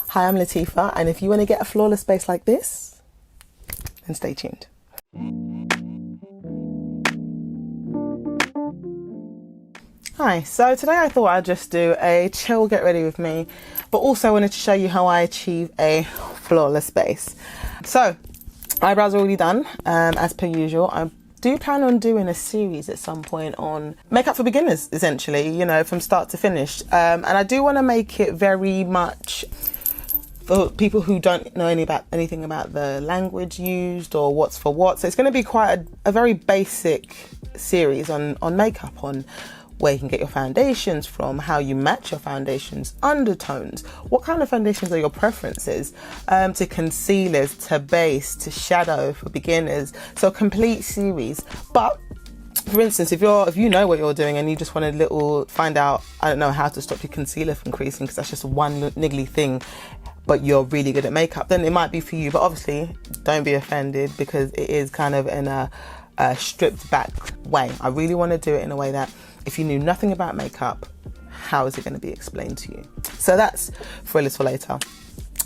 Hi, I'm Latifa, and if you want to get a flawless base like this, then stay tuned. Hi, so today I thought I'd just do a chill get ready with me, but also wanted to show you how I achieve a flawless base. So, eyebrows are already done, as per usual. I do plan on doing a series at some point on makeup for beginners, essentially, you know, from start to finish. And I do want to make it very much for people who don't know anything about the language used or what's for what. So it's going to be quite a very basic series on makeup, on where you can get your foundations from, how you match your foundations, undertones, what kind of foundations are your preferences, to concealers, to base, to shadow for beginners. So a complete series. But for instance, if you know what you're doing and you just want a find out, I don't know, how to stop your concealer from creasing, because that's just one niggly thing, but you're really good at makeup, then it might be for you. But obviously don't be offended, because it is kind of in a stripped back way. I really want to do it in a way that if you knew nothing about makeup, how is it going to be explained to you? So that's for a little later.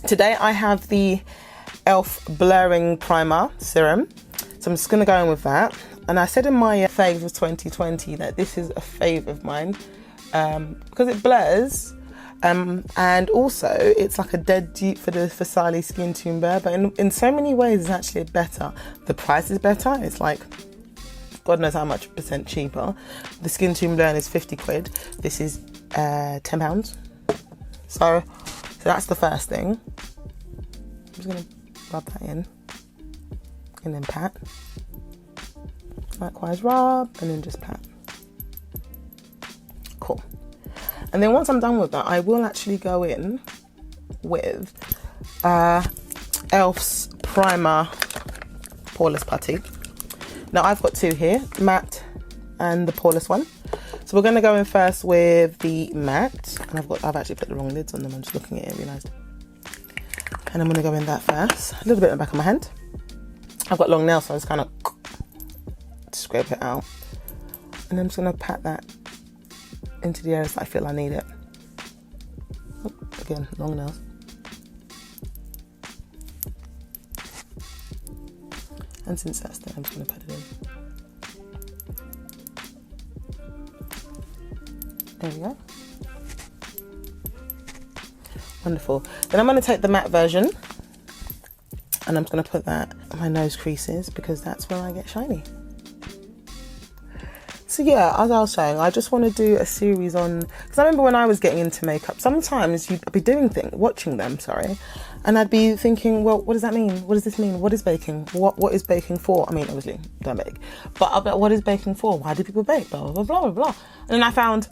Today I have the e.l.f. Blurring Primer Serum. So I'm just going to go in with that. And I said in my faves of 2020 that this is a fave of mine, because it blurs. And also it's like a dead dupe for Sally Skin Tune Blur, but in so many ways it's actually better. The price is better. It's like God knows how much percent cheaper. The Skin Tune Blur is 50 quid. This is £10. So that's the first thing. I'm just gonna rub that in and then pat. Likewise rub and then just pat. Cool. And then once I'm done with that, I will actually go in with e.l.f.'s Primer Poreless Putty. Now I've got two here, matte and the poreless one. So we're going to go in first with the matte, and I've actually put the wrong lids on them. I'm just looking at it and realised. And I'm going to go in that first. A little bit in the back of my hand. I've got long nails, so I just kind of scrape it out, and I'm just going to pat that into the areas that I feel I need it. Oh, again, long nails. And since that's there, I'm just going to pat it in. There we go. Wonderful. Then I'm going to take the matte version, and I'm just going to put that on my nose creases, because that's where I get shiny. So yeah, as I was saying, I just want to do a series on, because I remember when I was getting into makeup, sometimes I'd be watching them, and I'd be thinking, well, what does that mean? What does this mean? What is baking? What is baking for? I mean, obviously, don't bake. But what is baking for? Why do people bake? Blah, blah, blah, blah, blah. And then I found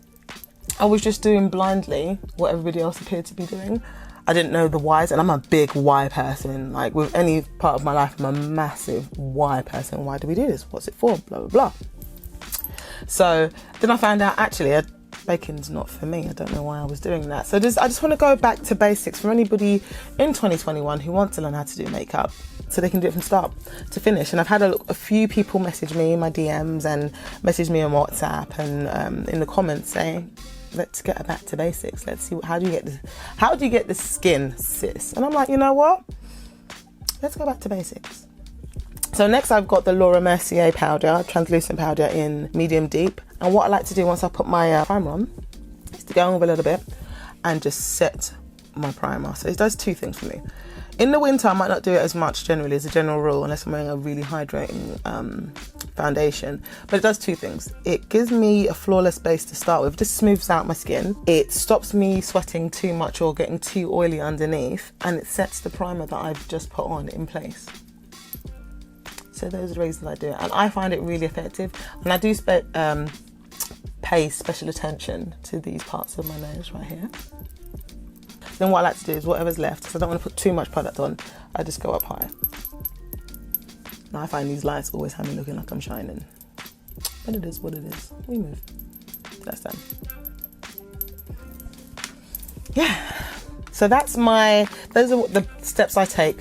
I was just doing blindly what everybody else appeared to be doing. I didn't know the whys, and I'm a big why person. Like with any part of my life, I'm a massive why person. Why do we do this? What's it for? Blah, blah, blah. So then I found out actually baking's not for me. I don't know why I was doing that. So I just want to go back to basics for anybody in 2021 who wants to learn how to do makeup, so they can do it from start to finish. And I've had a few people message me in my DMs and message me on WhatsApp and in the comments saying, let's get back to basics. Let's see, how do you get the skin, sis? And I'm like, you know what? Let's go back to basics. So next I've got the Laura Mercier powder, translucent powder in medium deep. And what I like to do once I put my primer on is to go over a little bit and just set my primer. So it does two things for me. In the winter, I might not do it as much generally as a general rule, unless I'm wearing a really hydrating foundation. But it does two things. It gives me a flawless base to start with, just smooths out my skin. It stops me sweating too much or getting too oily underneath. And it sets the primer that I've just put on in place. So those are the reasons I do it, and I find it really effective. And I do pay special attention to these parts of my nose right here. Then what I like to do is whatever's left, because I don't want to put too much product on, I just go up high. Now I find these lights always have me looking like I'm shining, but it is what it is. We move. So that's done. Yeah. So that's those are the steps I take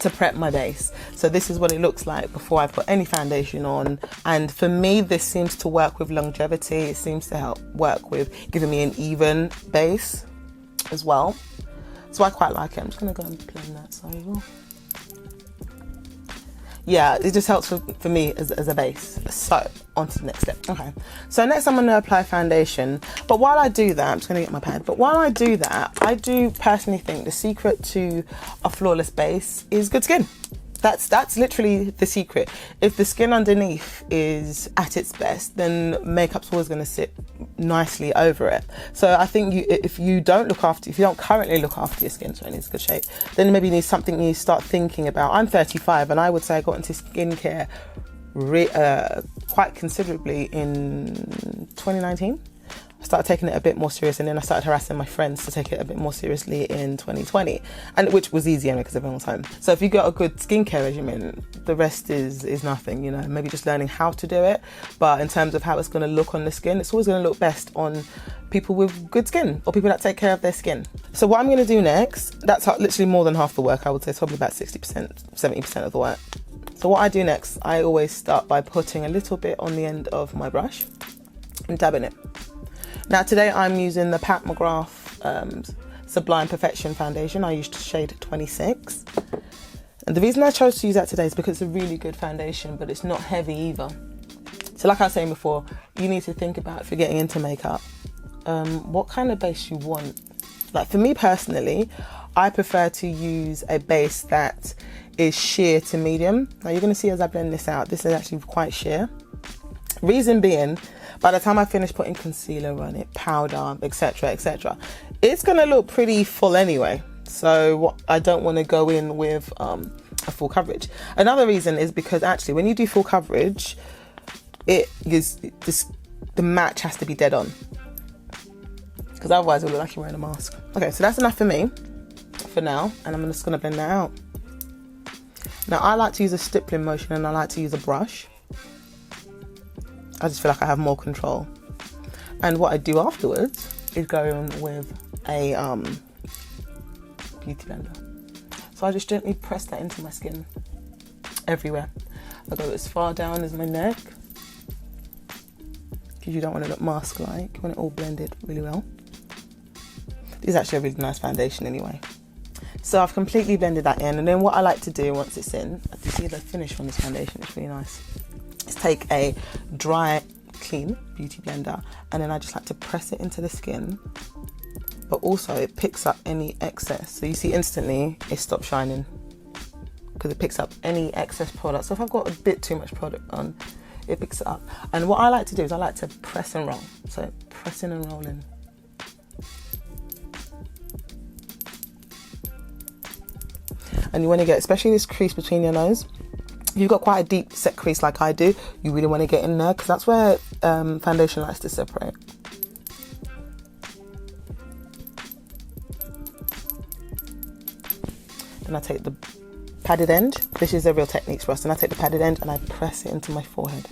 to prep my base. So this is what it looks like before I put any foundation on. And for me, this seems to work with longevity. It seems to help work with giving me an even base as well. So I quite like it. I'm just gonna go and blend that, sorry. Yeah, it just helps for me as a base. So on to the next step. Okay, so next I'm gonna apply foundation. But while I do that, I'm just gonna get my pad. But while I do that, I do personally think the secret to a flawless base is good skin. That's literally the secret. If the skin underneath is at its best, then makeup's always going to sit nicely over it. So I think if you don't currently look after your skin so it's in good shape, then maybe you need something you start thinking about. I'm 35 and I would say I got into skincare quite considerably in 2019. I started taking it a bit more serious, and then I started harassing my friends to take it a bit more seriously in 2020, and which was easy anyway because everyone was home. So if you got a good skincare regimen, the rest is nothing, you know, maybe just learning how to do it. But in terms of how it's going to look on the skin, it's always going to look best on people with good skin or people that take care of their skin. So what I'm going to do next, that's literally more than half the work. I would say it's probably about 60%, 70% of the work. So what I do next, I always start by putting a little bit on the end of my brush and dabbing it. Now today I'm using the McGrath Sublime Perfection foundation. I used shade 26. And the reason I chose to use that today is because it's a really good foundation, but it's not heavy either. So like I was saying before, you need to think about, if you're getting into makeup, what kind of base you want. Like for me personally, I prefer to use a base that is sheer to medium. Now you're going to see as I blend this out, this is actually quite sheer. Reason being, by the time I finish putting concealer on it, powder, etc, etc, it's going to look pretty full anyway. So I don't want to go in with a full coverage. Another reason is because actually when you do full coverage, the match has to be dead on, because otherwise it will look like you're wearing a mask. Okay, so that's enough for me for now, and I'm just going to blend that out. Now I like to use a stippling motion, and I like to use a brush. I just feel like I have more control. And what I do afterwards is go in with a beauty blender. So I just gently press that into my skin everywhere. I go as far down as my neck, because you don't want to look mask-like. You want it all blended really well. This is actually a really nice foundation anyway. So I've completely blended that in, and then what I like to do once it's in, you see the finish from this foundation, it's really nice. Is take a dry, clean beauty blender, and then I just like to press it into the skin, but also it picks up any excess. So you see instantly it stops shining because it picks up any excess product. So if I've got a bit too much product on, it picks it up. And what I like to do is I like to press and roll. So pressing and rolling. And you want to get, especially this crease between your nose. If you've got quite a deep set crease like I do, you really want to get in there, because that's where foundation likes to separate. Then I take the padded end. This is a real technique for us. And I take the padded end and I press it into my forehead.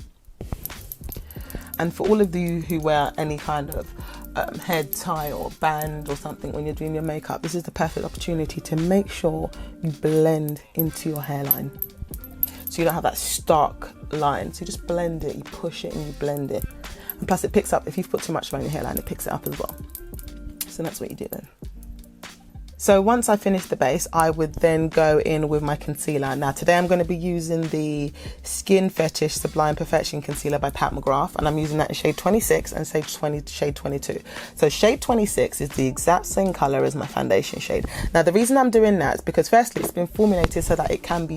And for all of you who wear any kind of head tie or band or something when you're doing your makeup, this is the perfect opportunity to make sure you blend into your hairline, so you don't have that stark line. So you just blend it, you push it and you blend it. And plus it picks up, if you've put too much around your hairline, it picks it up as well. So that's what you do then. So once I finish the base, I would then go in with my concealer. Now today I'm going to be using the Skin Fetish Sublime Perfection Concealer by Pat McGrath, and I'm using that in shade 26 and shade 22. So shade 26 is the exact same color as my foundation shade. Now the reason I'm doing that is because firstly it's been formulated so that they can be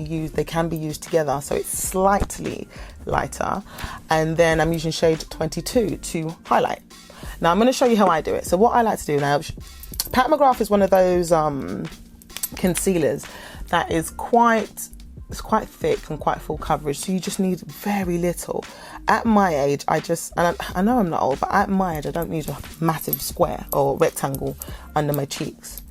used together, so it's slightly lighter, and then I'm using shade 22 to highlight. Now I'm going to show you how I do it. So what I like to do now, Pat McGrath is one of those concealers that is quite thick and quite full coverage, so you just need very little. At my age, I know I'm not old, but at my age I don't need a massive square or rectangle under my cheeks.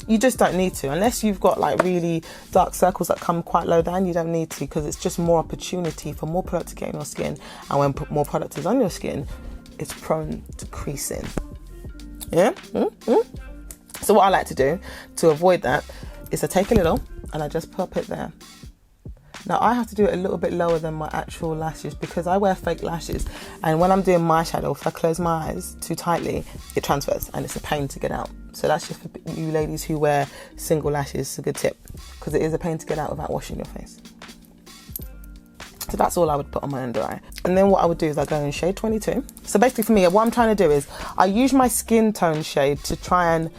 You just don't need to, unless you've got like really dark circles that come quite low down. You don't need to, because it's just more opportunity for more product to get in your skin, and when more product is on your skin, it's prone to creasing. Yeah. So what I like to do to avoid that is I take a little and I just pop it there. Now I have to do it a little bit lower than my actual lashes because I wear fake lashes, and when I'm doing my shadow, if I close my eyes too tightly, it transfers and it's a pain to get out. So that's just for you ladies who wear single lashes. It's a good tip because it is a pain to get out without washing your face. So that's all I would put on my under eye. And then what I would do is I go in shade 22. So basically for me, what I'm trying to do is I use my skin tone shade to try and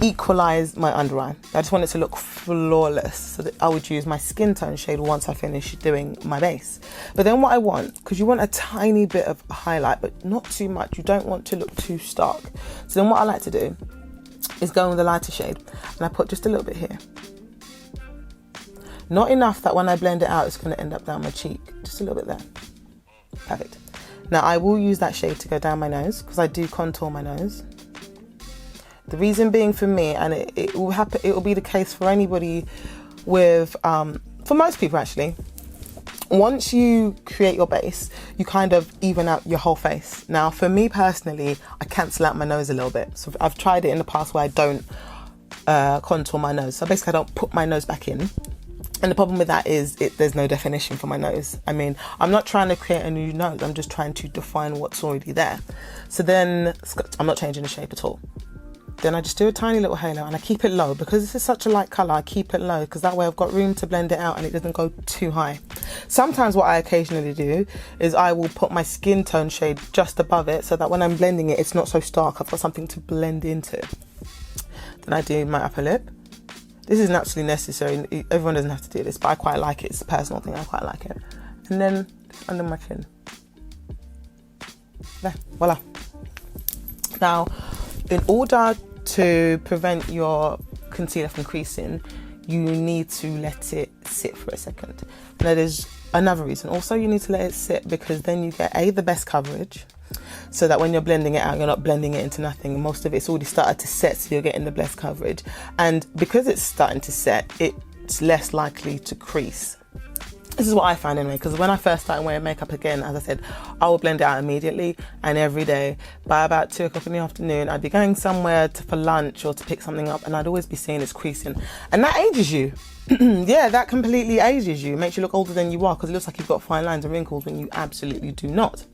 equalize my under eye. I just want it to look flawless, so that I would use my skin tone shade once I finish doing my base. But then what I want, because you want a tiny bit of highlight, but not too much, you don't want to look too stark. So then what I like to do is go in with a lighter shade, and I put just a little bit here. Not enough that when I blend it out, it's going to end up down my cheek. Just a little bit there. Perfect. Now I will use that shade to go down my nose because I do contour my nose. The reason being for me, and it will happen, it will be the case for anybody with, for most people actually, once you create your base, you kind of even out your whole face. Now for me personally, I cancel out my nose a little bit. So I've tried it in the past where I don't contour my nose. So basically I don't put my nose back in. And the problem with that is there's no definition for my nose. I mean, I'm not trying to create a new nose, I'm just trying to define what's already there. So then I'm not changing the shape at all. Then I just do a tiny little halo and I keep it low because this is such a light colour. I keep it low because that way I've got room to blend it out and it doesn't go too high. Sometimes what I occasionally do is I will put my skin tone shade just above it so that when I'm blending it, it's not so stark. I've got something to blend into. Then I do my upper lip. This isn't actually necessary. Everyone doesn't have to do this, but I quite like it. It's a personal thing. I quite like it. And then under my chin. There, voila. Now, in order to prevent your concealer from creasing, you need to let it sit for a second. Now there's another reason. Also, you need to let it sit because then you get the best coverage, so that when you're blending it out, you're not blending it into nothing. Most of it's already started to set, so you're getting the best coverage. And because it's starting to set, it's less likely to crease. This is what I find anyway, because when I first started wearing makeup again, as I said, I would blend it out immediately, and every day by about 2 o'clock in the afternoon, I'd be going somewhere for lunch or to pick something up, and I'd always be seeing it's creasing. And that ages you. Yeah, that completely ages you. It makes you look older than you are because it looks like you've got fine lines and wrinkles when you absolutely do not.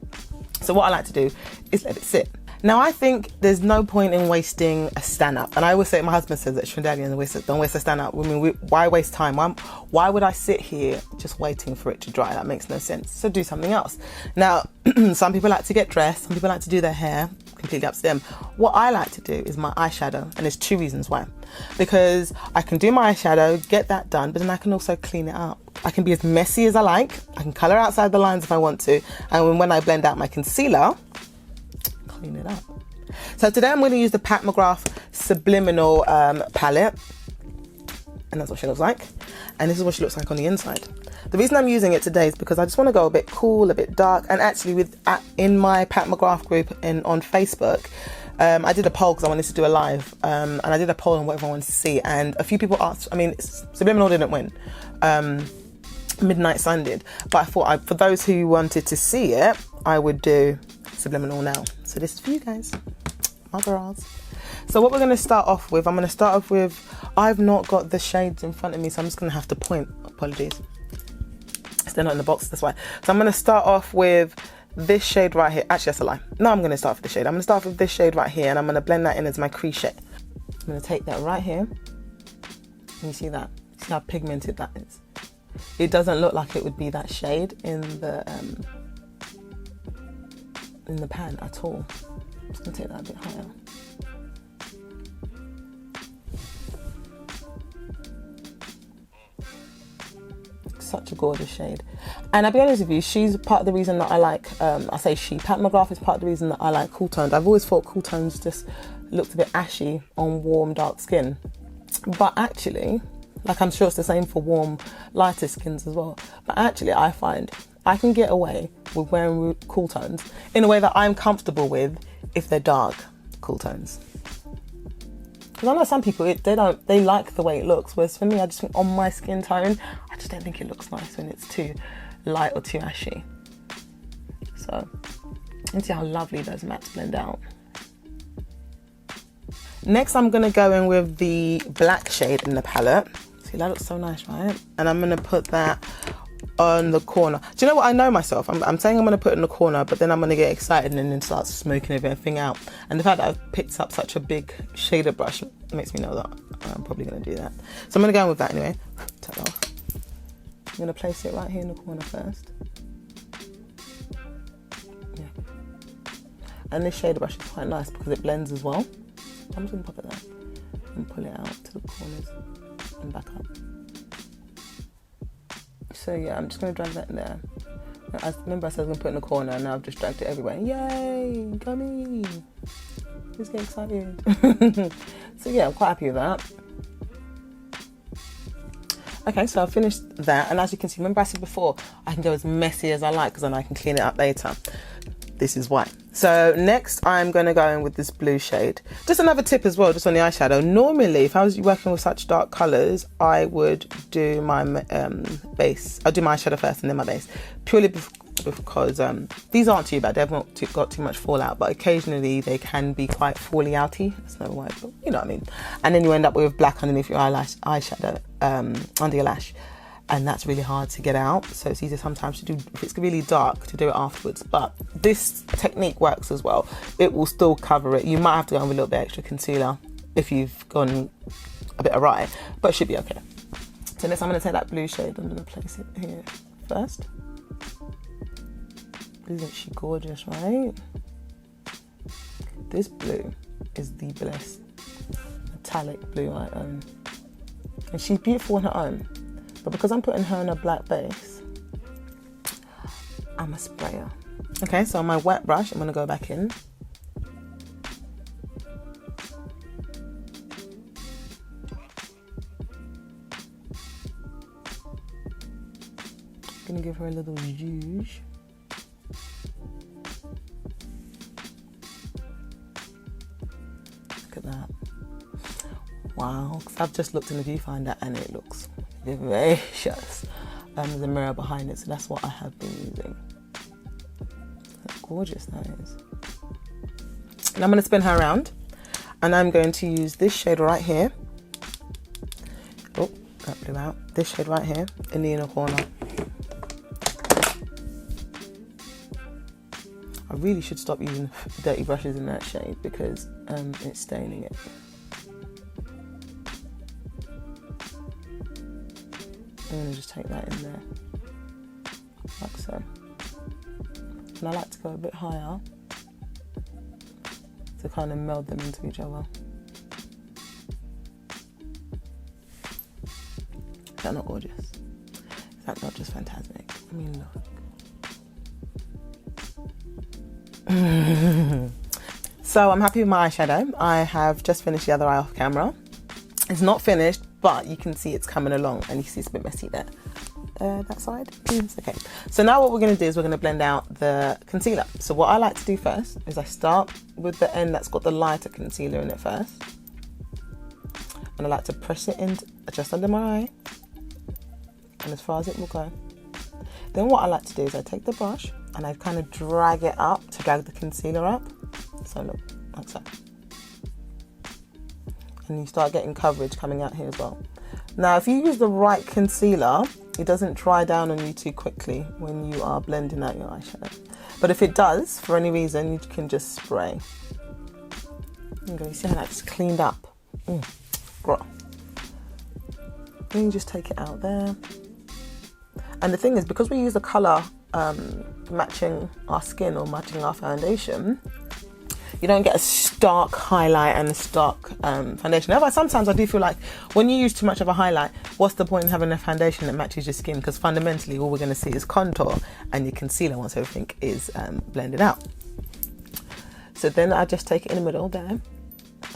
So what I like to do is let it sit. Now I think there's no point in wasting a stand-up, and I always say, my husband says that Trinidadians don't waste a stand-up. I mean, why waste time? Why would I sit here just waiting for it to dry? That makes no sense. So do something else. Now, some people like to get dressed, some people like to do their hair, completely up to them. What I like to do is my eyeshadow, and there's 2 reasons why. Because I can do my eyeshadow, get that done, but then I can also clean it up. I can be as messy as I like. I can colour outside the lines if I want to, and when I blend out my concealer, clean it up. So today I'm going to use the Pat McGrath Subliminal palette, and that's what she looks like, and this is what she looks like on the inside. The reason I'm using it today is because I just want to go a bit cool, a bit dark, and actually in my Pat McGrath group on Facebook, I did a poll because I wanted to do a live, and I did a poll on what everyone wanted to see, and a few people asked. I mean, Subliminal didn't win. Midnight Sun did, but I thought for those who wanted to see it, I would do Subliminal now. So this is for you guys, my girls. So what we're going to start off with, I've not got the shades in front of me, so I'm just going to have to point. Apologies, they're not in the box, that's why. So I'm going to start off with this shade right here. Actually, that's a lie. No, I'm going to start with the shade. I'm going to start with this shade right here, and I'm going to blend that in as my crease shade. I'm going to take that right here. Can you see that? See how pigmented that is? It doesn't look like it would be that shade in the pan at all. I'm just going to take that a bit higher. Such a gorgeous shade. And I'll be honest with you, she's part of the reason that I like, Pat McGrath is part of the reason that I like cool tones. I've always thought cool tones just looked a bit ashy on warm, dark skin. But actually, like I'm sure it's the same for warm, lighter skins as well. But actually, I find I can get away with wearing cool tones in a way that I'm comfortable with if they're dark cool tones. Because I know some people, they like the way it looks, whereas for me, I just think on my skin tone, I just don't think it looks nice when it's too light or too ashy. So, you can see how lovely those mattes blend out. Next, I'm going to go in with the black shade in the palette. See, that looks so nice, right? And I'm gonna put that on the corner. Do you know what? I know myself. I'm saying I'm gonna put it in the corner, but then I'm gonna get excited and then start smoking everything out. And the fact that I've picked up such a big shader brush makes me know that I'm probably gonna do that. So I'm gonna go in with that anyway. Take that off. I'm gonna place it right here in the corner first. Yeah. And this shader brush is quite nice because it blends as well. I'm just gonna pop it there and pull it out to the corners and back up. So yeah, I'm just gonna drag that in there. Remember I said I was gonna put it in the corner, and now I've just dragged it everywhere. Yay, Gimme! Just get excited. So yeah, I'm quite happy with that. Okay, so I've finished that, and as you can see, remember I said before, I can go as messy as I like because then I can clean it up later. This is why. So next I'm going to go in with this blue shade. Just another tip as well, just on the eyeshadow. Normally, if I was working with such dark colours, I would do my base. I'll do my eyeshadow first and then my base. Purely because these aren't too bad. They've not got too much fallout, but occasionally they can be quite fally outy. That's no word, but you know what I mean. And then you end up with black underneath your eyeshadow, under your lash. And that's really hard to get out, so it's easier sometimes to do, if it's really dark, to do it afterwards. But this technique works as well. It will still cover it. You might have to go in with a little bit extra concealer if you've gone a bit awry, but it should be okay. So next I'm going to take that blue shade, I'm going to place it here first. Isn't she gorgeous, right? This blue is the best metallic blue I own. And she's beautiful on her own. But because I'm putting her on a black base, I'm a sprayer. Okay, so on my wet brush, I'm gonna go back in. Gonna give her a little zhuzh. Look at that. Wow, because I've just looked in the viewfinder and it looks vivacious. There's a mirror behind it, so that's what I have been using. That's gorgeous, that is. And I'm going to spin her around, and I'm going to use this shade right here. Oh, that blew out. This shade right here in the inner corner. I really should stop using dirty brushes in that shade because it's staining it. I'm going to just take that in there, like so. And I like to go a bit higher to kind of meld them into each other. Is that not gorgeous? Is that not just fantastic? I mean, look. So I'm happy with my eyeshadow. I have just finished the other eye off camera. It's not finished, but you can see it's coming along, and you can see it's a bit messy there. That side, okay. So now what we're going to do is we're going to blend out the concealer. So what I like to do first is I start with the end that's got the lighter concealer in it first, and I like to press it in just under my eye, and as far as it will go. Then what I like to do is I take the brush and I kind of drag it up to drag the concealer up. So look, like so. And you start getting coverage coming out here as well. Now, if you use the right concealer, it doesn't dry down on you too quickly when you are blending out your eyeshadow. But if it does, for any reason, you can just spray. There you go, you see how that's cleaned up? Girl. Then you just take it out there. And the thing is, because we use a colour matching our skin or matching our foundation, you don't get a stark highlight and a stark foundation. However, sometimes I do feel like when you use too much of a highlight, what's the point in having a foundation that matches your skin? Because fundamentally, all we're going to see is contour and your concealer once everything is blended out. So then I just take it in the middle there.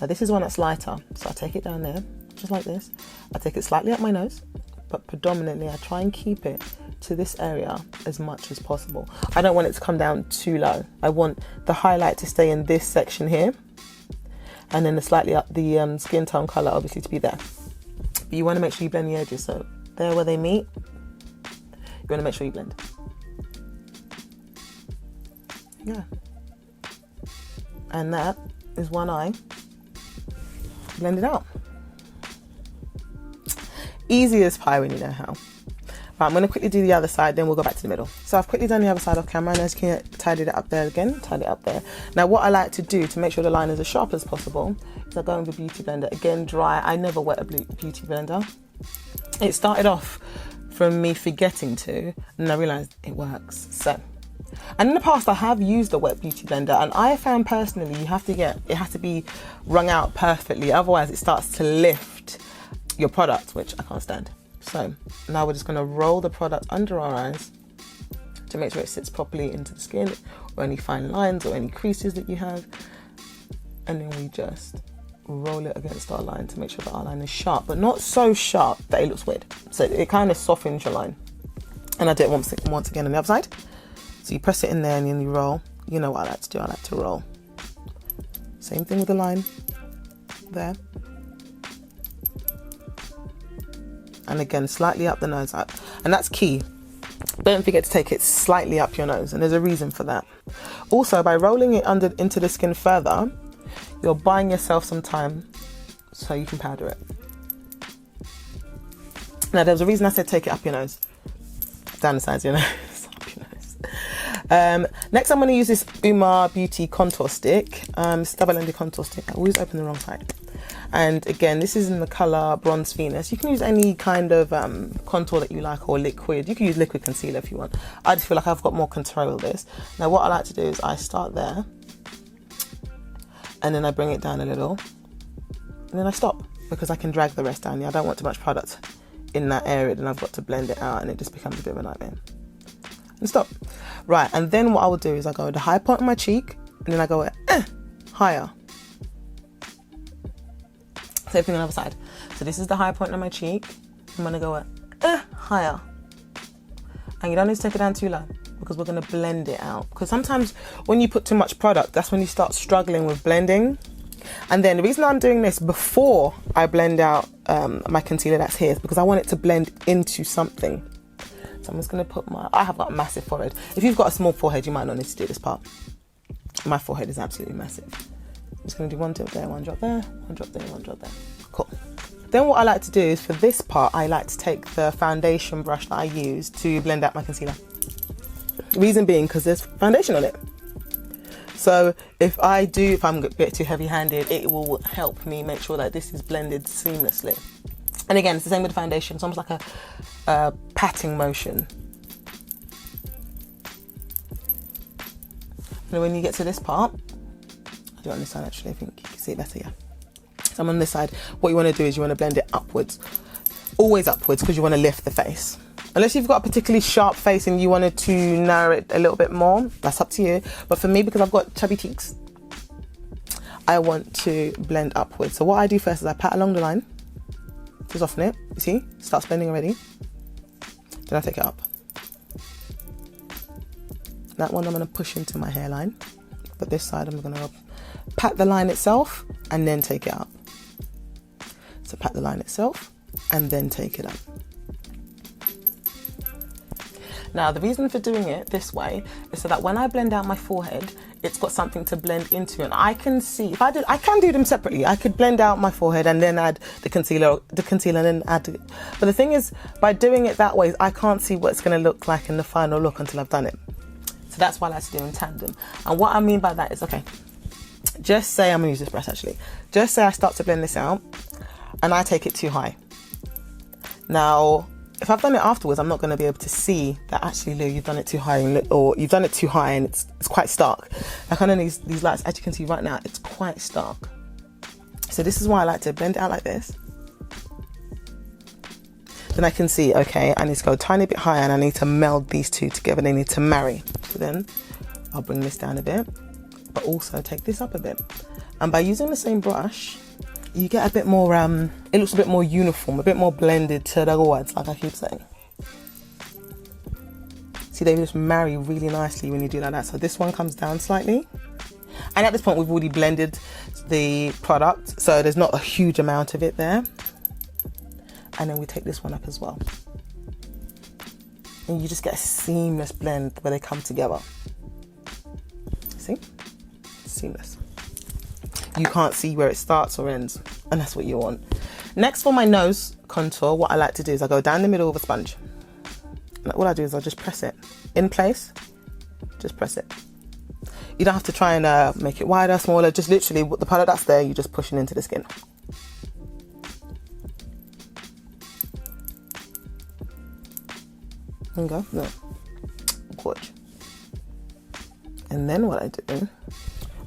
Now this is one that's lighter, so I take it down there, just like this. I take it slightly up my nose, but predominantly I try and keep it to this area as much as possible. I don't want it to come down too low. I want the highlight to stay in this section here, and then the slightly up the skin tone color obviously to be there. But you want to make sure you blend the edges, so there where they meet, you want to make sure you blend. Yeah. And that is one eye blended out. Easy as pie when you know how. Right, I'm going to quickly do the other side, then we'll go back to the middle. So I've quickly done the other side off camera, and as you can tidied it up there again, tidy it up there. Now what I like to do to make sure the line is as sharp as possible is I go in with a beauty blender, again dry. I never wet a beauty blender. It started off from me forgetting to, and I realised it works. So, and in the past I have used a wet beauty blender, and I found personally it has to be wrung out perfectly, otherwise it starts to lift your product, which I can't stand. So now we're just going to roll the product under our eyes to make sure it sits properly into the skin, or any fine lines or any creases that you have, and then we just roll it against our line to make sure that our line is sharp, but not so sharp that it looks weird. So it kind of softens your line. And I do it once again on the other side. So you press it in there and then you roll. You know what I like to do, I like to roll. Same thing with the line there. And again, slightly up the nose up. And that's key. Don't forget to take it slightly up your nose, and there's a reason for that. Also, by rolling it into the skin further, you're buying yourself some time so you can powder it. Now, there's a reason I said take it up your nose. Down the sides of your nose, up your nose. Next, I'm going to use this UOMA Beauty Contour Stick. It's double-ended contour stick. I always open the wrong side. And again, this is in the colour Bronze Venus. You can use any kind of contour that you like, or liquid. You can use liquid concealer if you want. I just feel like I've got more control with this. Now, what I like to do is I start there, and then I bring it down a little, and then I stop, because I can drag the rest down. Yeah, I don't want too much product in that area, then I've got to blend it out, and it just becomes a bit of a nightmare. And stop. Right, and then what I will do is I go with the high point of my cheek, and then I go higher. Same thing on the other side. So this is the high point of my cheek. I'm gonna go higher. And you don't need to take it down too low, because we're gonna blend it out. Because sometimes when you put too much product, that's when you start struggling with blending. And then the reason I'm doing this before I blend out my concealer that's here is because I want it to blend into something. So I'm just gonna put I have got a massive forehead. If you've got a small forehead, you might not need to do this part. My forehead is absolutely massive. I'm just going to do one drop there, one drop there, one drop there, one drop there. Cool. Then what I like to do is, for this part, I like to take the foundation brush that I use to blend out my concealer. Reason being, because there's foundation on it. So if I'm a bit too heavy-handed, it will help me make sure that this is blended seamlessly. And again, it's the same with the foundation. It's almost like a patting motion. And when you get to this part, do it on this side actually, I think you can see it better, yeah. So I'm on this side. What you want to do is you want to blend it upwards. Always upwards, because you want to lift the face. Unless you've got a particularly sharp face and you wanted to narrow it a little bit more, that's up to you. But for me, because I've got chubby cheeks, I want to blend upwards. So what I do first is I pat along the line to soften it. You see, it starts blending already. Then I take it up. That one I'm going to push into my hairline. But this side I'm going to pat the line itself and then take it up. So pat the line itself and then take it up. Now the reason for doing it this way is so that when I blend out my forehead, it's got something to blend into, and I can see, I can do them separately. I could blend out my forehead and then add the concealer and then add it. But the thing is, by doing it that way, I can't see what it's going to look like in the final look until I've done it. So that's why I like to do in tandem. And what I mean by that is, okay, just say I'm gonna use this brush actually. Just say I start to blend this out and I take it too high. Now, if I've done it afterwards, I'm not gonna be able to see that actually, Lou, you've done it too high, or you've done it too high and it's quite stark. Like on these lights, as you can see right now, it's quite stark. So this is why I like to blend it out like this. Then I can see, okay, I need to go a tiny bit higher and I need to meld these two together. They need to marry. So then I'll bring this down a bit, but also take this up a bit. And by using the same brush, you get a bit more, it looks a bit more uniform, a bit more blended to the other ones, like I keep saying. See, they just marry really nicely when you do like that. So this one comes down slightly. And at this point, we've already blended the product, so there's not a huge amount of it there. And then we take this one up as well. And you just get a seamless blend where they come together. See? Seamless. You can't see where it starts or ends, and that's what you want. Next, for my nose contour, what I like to do is I go down the middle of a sponge. And all I do is I just press it in place, just press it. You don't have to try and make it wider, smaller, just literally the product that's there, you're just pushing into the skin. There you go, look, gorge. And then what I do,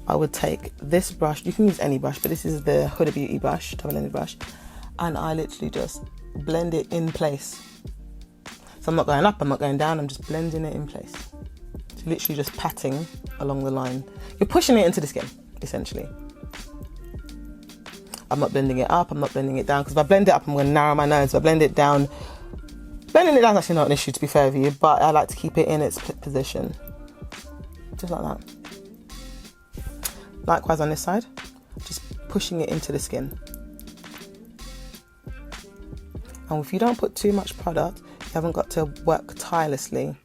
I would take this brush, you can use any brush, but this is the Huda Beauty brush, double-ended brush, and I literally just blend it in place. So I'm not going up, I'm not going down, I'm just blending it in place. So literally just patting along the line. You're pushing it into the skin, essentially. I'm not blending it up, I'm not blending it down, because if I blend it up, I'm going to narrow my nose. If I blend it down, blending it down is actually not an issue, to be fair with you, but I like to keep it in its position. Just like that. Likewise on this side, just pushing it into the skin. And if you don't put too much product, you haven't got to work tirelessly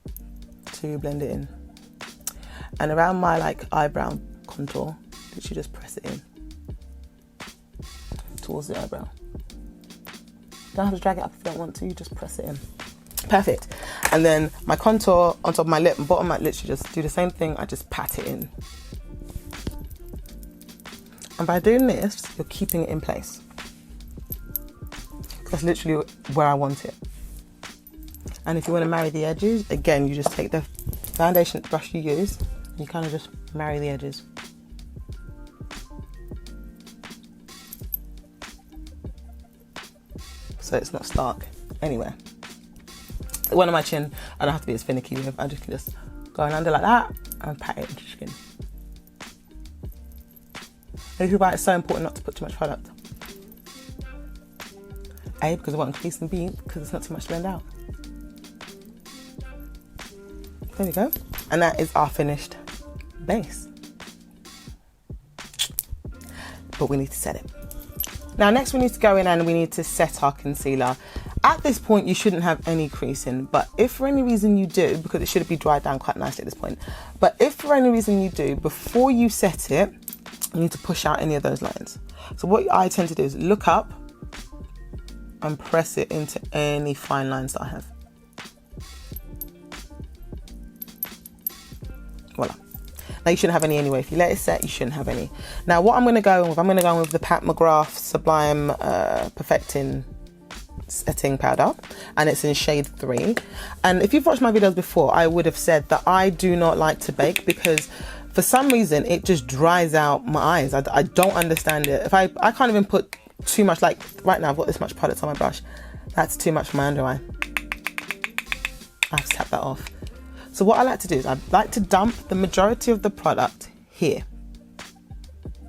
to blend it in. And around my like eyebrow contour, literally just press it in towards the eyebrow. You don't have to drag it up if you don't want to, you just press it in. Perfect. And then my contour on top of my lip and bottom, I literally just do the same thing, I just pat it in. And by doing this, you're keeping it in place. That's literally where I want it. And if you want to marry the edges, again, you just take the foundation brush you use, and you kind of just marry the edges. So it's not stark anywhere. One on my chin, I don't have to be as finicky with. I just can just go under like that and pat it into the skin. This is why it's so important not to put too much product. A, because it won't increase, and B, because it's not too much to blend out. There we go. And that is our finished base. But we need to set it. Now next we need to go in and we need to set our concealer. At this point you shouldn't have any creasing, but if for any reason you do, because it should be dried down quite nicely at this point, but if for any reason you do, before you set it, you need to push out any of those lines. So what I tend to do is look up and press it into any fine lines that I have. Voila. Now you shouldn't have any anyway. If you let it set, you shouldn't have any. Now what I'm going to go with, I'm going to go with the McGrath Sublime Perfecting Setting Powder, and it's in shade 3. And if you've watched my videos before, I would have said that I do not like to bake because for some reason it just dries out my eyes. I don't understand it. If I can't even put too much, like right now I've got this much product on my brush. That's too much for my under eye. I have to tap that off. So what I like to do is I like to dump the majority of the product here.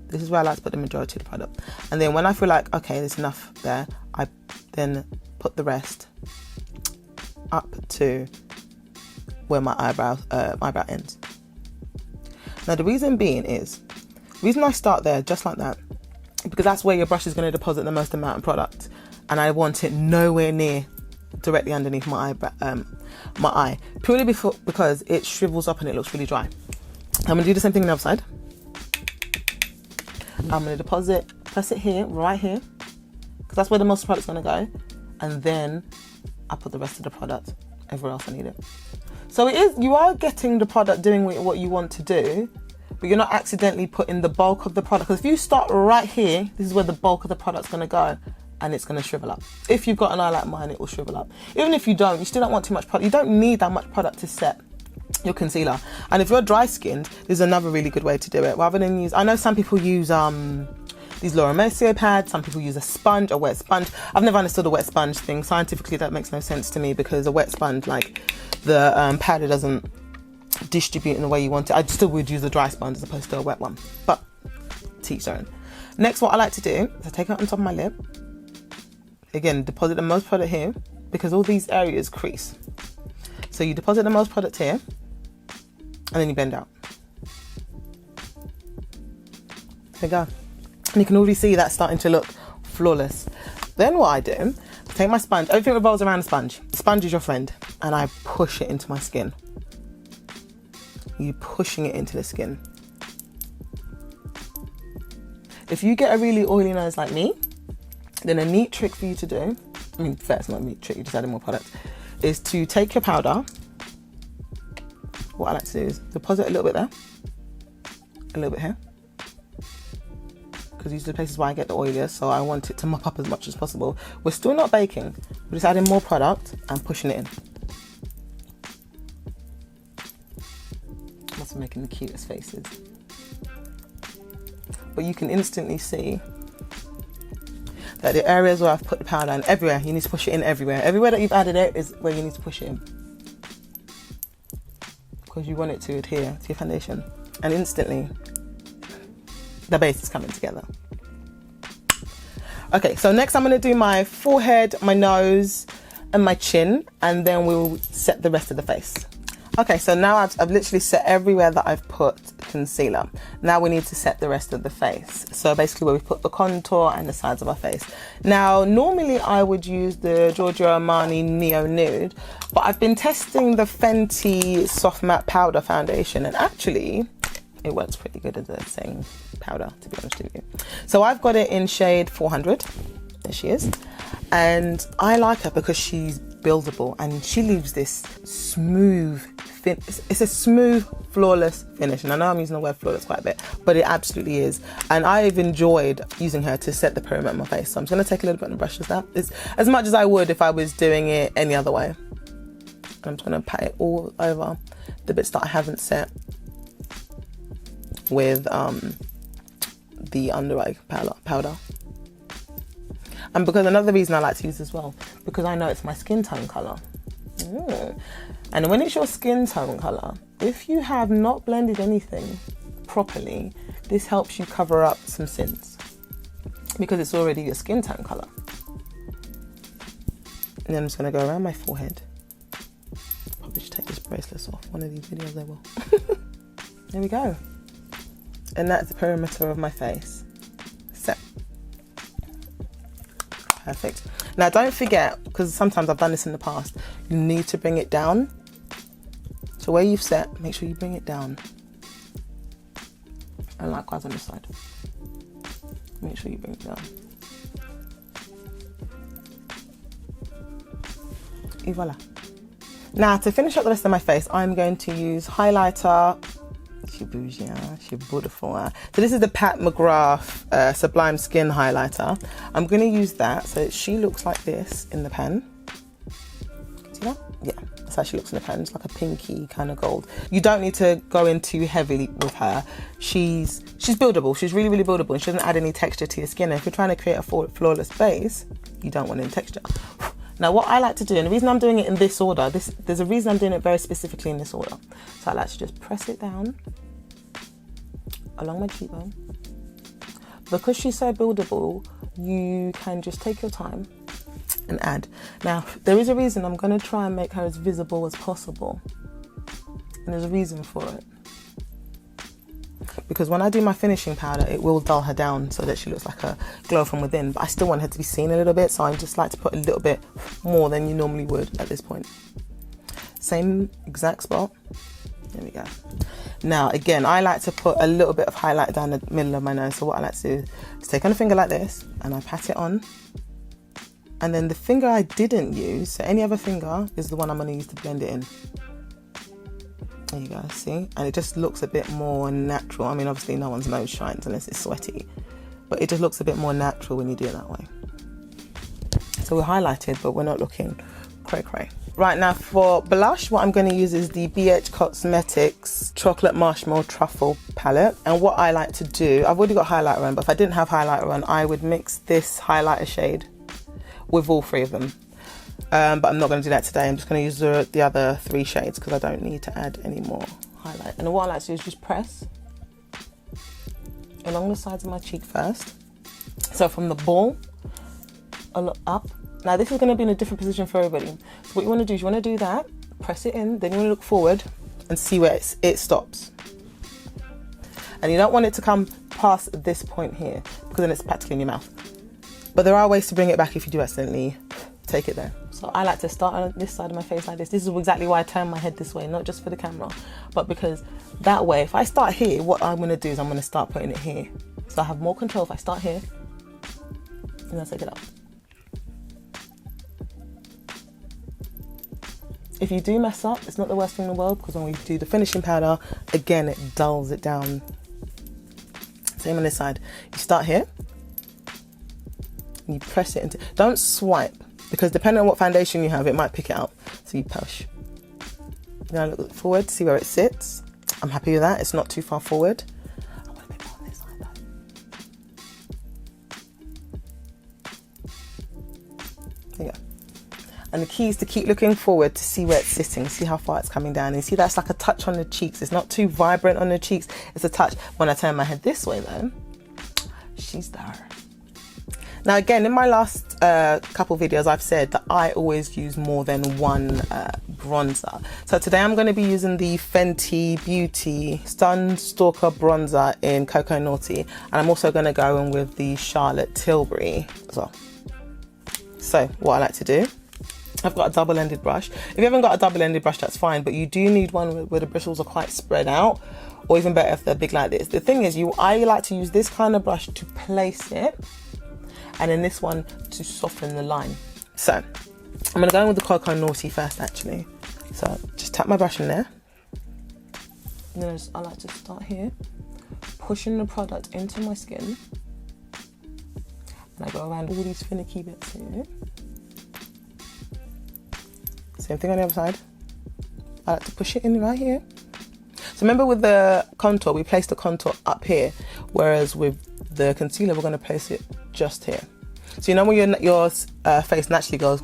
This is where I like to put the majority of the product. And then when I feel like, okay, there's enough there, I then put the rest up to where my eyebrow ends. Now the reason being is, the reason I start there just like that, because that's where your brush is going to deposit the most amount of product, and I want it nowhere near directly underneath my eye, purely because it shrivels up and it looks really dry. I'm going to do the same thing on the other side. I'm going to press it here, right here, because that's where the most product's going to go, and then I put the rest of the product everywhere else I need it. So you are getting the product doing what you want to do, but you're not accidentally putting the bulk of the product, because if you start right here, this is where the bulk of the product's going to go, and it's going to shrivel up. If you've got an eye like mine, it will shrivel up. Even if you don't, you still don't want too much product. You don't need that much product to set your concealer. And if you're dry skinned, there's another really good way to do it. Rather than use, I know some people use these Laura Mercier pads, some people use a wet sponge. I've never understood the wet sponge thing. Scientifically, that makes no sense to me, because a wet sponge, like the powder doesn't distribute in the way you want it. I still would use a dry sponge as opposed to a wet one, but teach their own. Next, what I like to do is I take it on top of my lip. Again, deposit the most product here, because all these areas crease. So you deposit the most product here, and then you blend out. There you go. And you can already see that starting to look flawless. Then what I do, I take my sponge, everything revolves around the sponge. The sponge is your friend, and I push it into my skin. You're pushing it into the skin. If you get a really oily nose like me, then a neat trick for you to do, I mean, fair, it's not me tricky, just adding more product, is to take your powder. What I like to do is deposit a little bit there, a little bit here, because these are the places where I get the oiliest, so I want it to mop up as much as possible. We're still not baking, we're just adding more product and pushing it in. I'm also making the cutest faces. But you can instantly see that the areas where I've put the powder and everywhere, you need to push it in everywhere. Everywhere that you've added it is where you need to push it in. Because you want it to adhere to your foundation. And instantly, the base is coming together. Okay, so next I'm going to do my forehead, my nose, and my chin, and then we'll set the rest of the face. Okay, so now I've literally set everywhere that I've put concealer. Now we need to set the rest of the face. So basically where we put the contour and the sides of our face. Now, normally I would use the Giorgio Armani Neo Nude, but I've been testing the Fenty Soft Matte Powder Foundation, and actually it works pretty good as a setting powder, to be honest with you. So I've got it in shade 400. There she is. And I like her because she's buildable and she leaves this smooth it's a smooth, flawless finish. And I know I'm using the word flawless quite a bit, but it absolutely is. And I've enjoyed using her to set the perimeter of my face. So I'm just going to take a little bit and brush this out. It's as much as I would if I was doing it any other way. And I'm just going to pat it all over the bits that I haven't set with the under eye powder. And because another reason I like to use as well, because I know it's my skin tone colour. And when it's your skin tone colour, if you have not blended anything properly, this helps you cover up some sins because it's already your skin tone colour. And then I'm just going to go around my forehead. Probably should take this bracelet off. One of these videos I will. There we go. And that's the perimeter of my face. Set. Perfect. Now don't forget, because sometimes I've done this in the past, you need to bring it down. So where you've set, make sure you bring it down. And likewise on this side. Make sure you bring it down. Et voila. Now to finish up the rest of my face, I'm going to use highlighter. She's beautiful. So this is the Pat McGrath Sublime Skin Highlighter. I'm going to use that so she looks like this in the pen. See that? Yeah, that's how she looks in the pen. It's like a pinky kind of gold. You don't need to go in too heavily with her. She's buildable. She's really, really buildable, and she doesn't add any texture to your skin. And if you're trying to create a flawless base, you don't want any texture. Now what I like to do, and the reason I'm doing it in this order, there's a reason I'm doing it very specifically in this order. So I like to just press it down along my cheekbone. Because she's so buildable, you can just take your time and add. Now, there is a reason I'm going to try and make her as visible as possible. And there's a reason for it. Because when I do my finishing powder, it will dull her down so that she looks like a glow from within. But I still want her to be seen a little bit, so I just like to put a little bit more than you normally would at this point. Same exact spot. There we go. Now, again, I like to put a little bit of highlight down the middle of my nose. So what I like to do is take on a finger like this, and I pat it on. And then the finger I didn't use, so any other finger, is the one I'm going to use to blend it in. There you go, see? And it just looks a bit more natural. I mean, obviously no one's nose shines unless it's sweaty, but it just looks a bit more natural when you do it that way. So we're highlighted, but we're not looking cray-cray. Right, now for blush, what I'm going to use is the BH Cosmetics Chocolate Marshmallow Truffle palette. And what I like to do, I've already got highlighter on, but if I didn't have highlighter on, I would mix this highlighter shade with all three of them. But I'm not going to do that today. I'm just going to use the other three shades because I don't need to add any more highlight. And what I like to do is just press along the sides of my cheek first. So from the ball up. Now this is going to be in a different position for everybody. So what you want to do is you want to do that, press it in, then you want to look forward and see where it stops. And you don't want it to come past this point here because then it's practically in your mouth. But there are ways to bring it back if you do accidentally take it there. So I like to start on this side of my face like this. This is exactly why I turn my head this way, not just for the camera, but because that way, if I start here, what I'm going to do is I'm going to start putting it here. So I have more control if I start here and then take it up. if you do mess up, it's not the worst thing in the world, because when we do the finishing powder, again, it dulls it down. Same on this side. You start here, and you press it into, don't swipe, because depending on what foundation you have, it might pick it up. So you push. Now look forward to see where it sits. I'm happy with that. It's not too far forward. I want a bit more on this side though. There you go. And the key is to keep looking forward to see where it's sitting, see how far it's coming down. And you see that's like a touch on the cheeks. It's not too vibrant on the cheeks. It's a touch. When I turn my head this way though, she's there. Now again, in my last couple videos, I've said that I always use more than one bronzer. So today I'm going to be using the Fenty Beauty Sun Stalker Bronzer in Cocoa Naughty. And I'm also going to go in with the Charlotte Tilbury as well. So what I like to do, I've got a double-ended brush. If you haven't got a double-ended brush, that's fine, but you do need one where the bristles are quite spread out, or even better if they're big like this. The thing is, I like to use this kind of brush to place it, and then this one to soften the line. So I'm gonna go in with the Cocoa Naughty first actually. So just tap my brush in there. And then I like to start here, pushing the product into my skin. And I go around all these finicky bits here. Same thing on the other side. I like to push it in right here. So remember with the contour, we placed the contour up here, whereas with the concealer, we're going to place it just here. So you know when your face naturally goes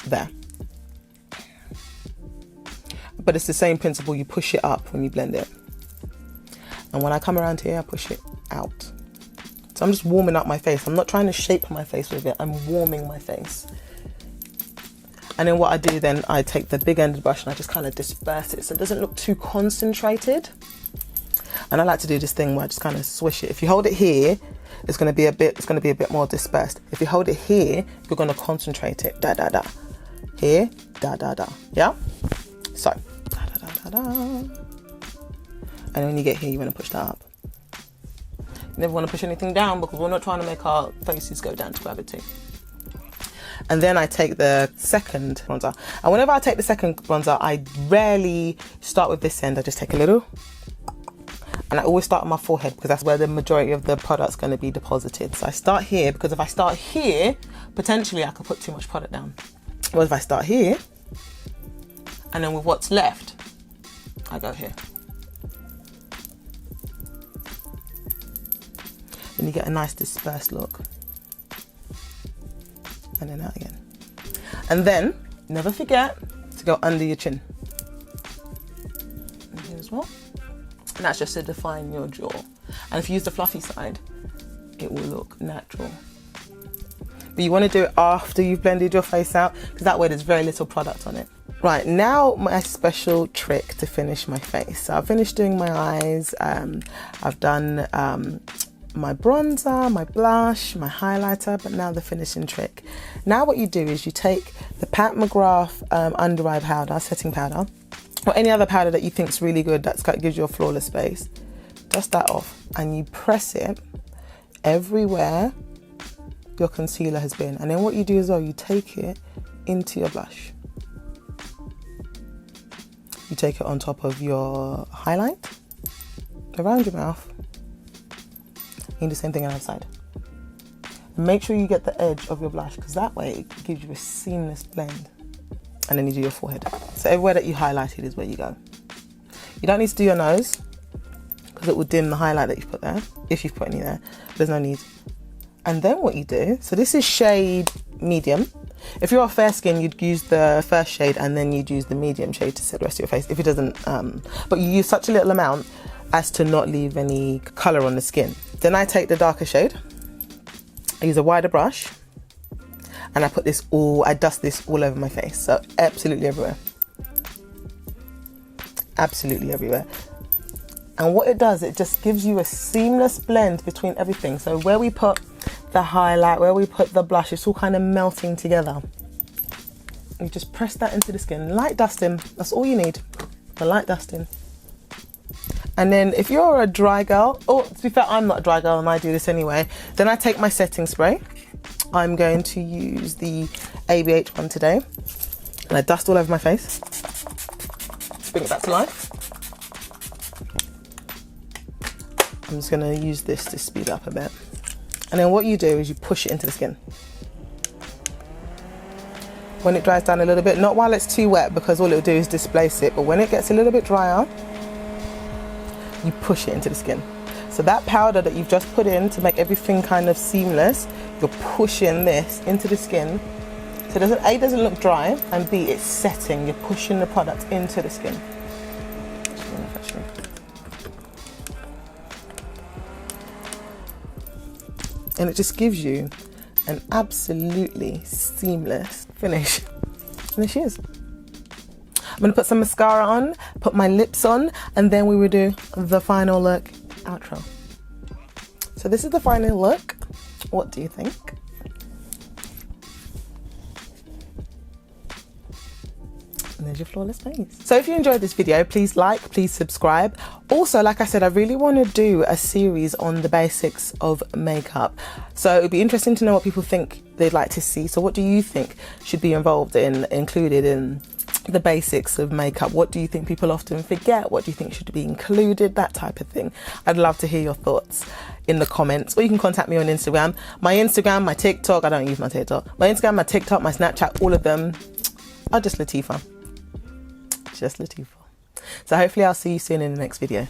there. But it's the same principle, you push it up when you blend it. And when I come around here, I push it out. So I'm just warming up my face. I'm not trying to shape my face with it, I'm warming my face. And then what I do then, I take the big ended brush and I just kind of disperse it so it doesn't look too concentrated. And I like to do this thing where I just kind of swish it. If you hold it here, it's going to be a bit more dispersed. If you hold it here, you're going to concentrate it. Da da da. Here, da da da. Yeah? So, da da da da da. And when you get here, you want to push that up. You never want to push anything down because we're not trying to make our faces go down to gravity. And then I take the second bronzer. And whenever I take the second bronzer, I rarely start with this end. I just take a little. And I always start on my forehead because that's where the majority of the product's going to be deposited. So I start here because if I start here, potentially I could put too much product down. Well, if I start here, and then with what's left, I go here. Then you get a nice dispersed look. And then out again. And then, never forget to go under your chin. And here as well. And that's just to define your jaw. And if you use the fluffy side, it will look natural. But you want to do it after you've blended your face out, because that way there's very little product on it. Right, now my special trick to finish my face. So I've finished doing my eyes. I've done my bronzer, my blush, my highlighter, but now the finishing trick. Now what you do is you take the Pat McGrath under eye powder, setting powder, or any other powder that you think is really good that gives you a flawless base. Dust that off and you press it everywhere your concealer has been. And then what you do as well, you take it into your blush. You take it on top of your highlight, around your mouth. You do the same thing on the other side. Make sure you get the edge of your blush because that way it gives you a seamless blend. And then you do your forehead. So everywhere that you highlighted is where you go. You don't need to do your nose because it will dim the highlight that you've put there, if you've put any there. There's no need. And then what you do, so this is shade medium. If you're fair skin, you'd use the first shade and then you'd use the medium shade to set the rest of your face. If it doesn't, but you use such a little amount as to not leave any color on the skin. Then I take the darker shade, I use a wider brush, and I dust this all over my face. So absolutely everywhere. Absolutely everywhere. And what it does, it just gives you a seamless blend between everything. So where we put the highlight, where we put the blush, it's all kind of melting together. You just press that into the skin, light dusting, that's all you need, the light dusting. And then if you're a dry girl, or to be fair, I'm not a dry girl and I do this anyway, then I take my setting spray I'm going to use the ABH one today. And I dust all over my face. Bring it back to life. I'm just going to use this to speed up a bit. And then what you do is you push it into the skin. When it dries down a little bit, not while it's too wet because all it'll do is displace it, but when it gets a little bit drier, you push it into the skin. So that powder that you've just put in to make everything kind of seamless, you're pushing this into the skin. So it doesn't, A, doesn't look dry, and B, it's setting. You're pushing the product into the skin. And it just gives you an absolutely seamless finish. And there she is. I'm gonna put some mascara on, put my lips on, and then we will do the final look outro. So this is the final look. What do you think? And there's your flawless face. So if you enjoyed this video, please like, please subscribe. Also, like I said, I really want to do a series on the basics of makeup. So it'd be interesting to know what people think they'd like to see. So what do you think should be included in the basics of makeup? What do you think people often forget? What do you think should be included? That type of thing. I'd love to hear your thoughts in the comments, or you can contact me on Instagram. My Instagram, my TikTok, I don't use my TikTok. My Instagram, my TikTok, my Snapchat, all of them are just Latifa. Just Latifa. So hopefully I'll see you soon in the next video.